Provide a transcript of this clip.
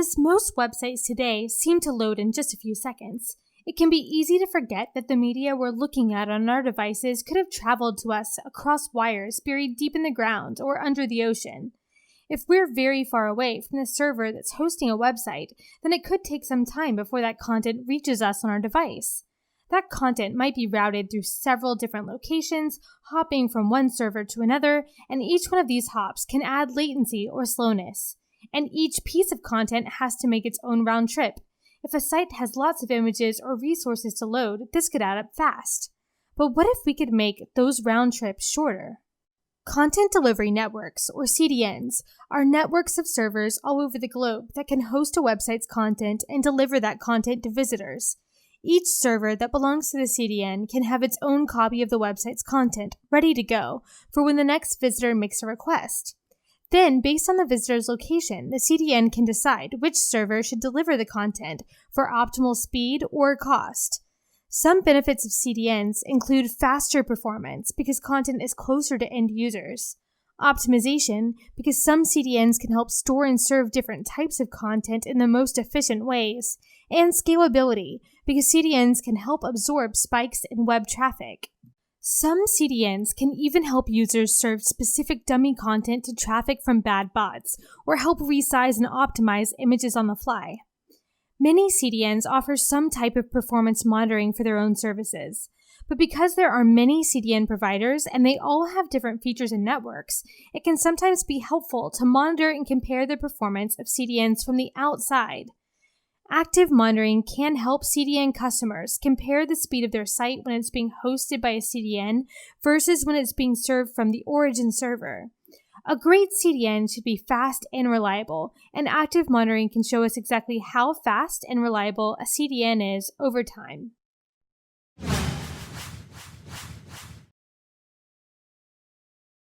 Because most websites today seem to load in just a few seconds, it can be easy to forget that the media we're looking at on our devices could have traveled to us across wires buried deep in the ground or under the ocean. If we're very far away from the server that's hosting a website, then it could take some time before that content reaches us on our device. That content might be routed through several different locations, hopping from one server to another, and each one of these hops can add latency or slowness. And each piece of content has to make its own round trip. If a site has lots of images or resources to load, this could add up fast. But what if we could make those round trips shorter? Content Delivery Networks, or CDNs, are networks of servers all over the globe that can host a website's content and deliver that content to visitors. Each server that belongs to the CDN can have its own copy of the website's content ready to go for when the next visitor makes a request. Then, based on the visitor's location, the CDN can decide which server should deliver the content for optimal speed or cost. Some benefits of CDNs include faster performance because content is closer to end users, optimization because some CDNs can help store and serve different types of content in the most efficient ways, and scalability because CDNs can help absorb spikes in web traffic. Some CDNs can even help users serve specific dummy content to traffic from bad bots, or help resize and optimize images on the fly. Many CDNs offer some type of performance monitoring for their own services, but because there are many CDN providers and they all have different features and networks, it can sometimes be helpful to monitor and compare the performance of CDNs from the outside. Active monitoring can help CDN customers compare the speed of their site when it's being hosted by a CDN versus when it's being served from the origin server. A great CDN should be fast and reliable, and active monitoring can show us exactly how fast and reliable a CDN is over time.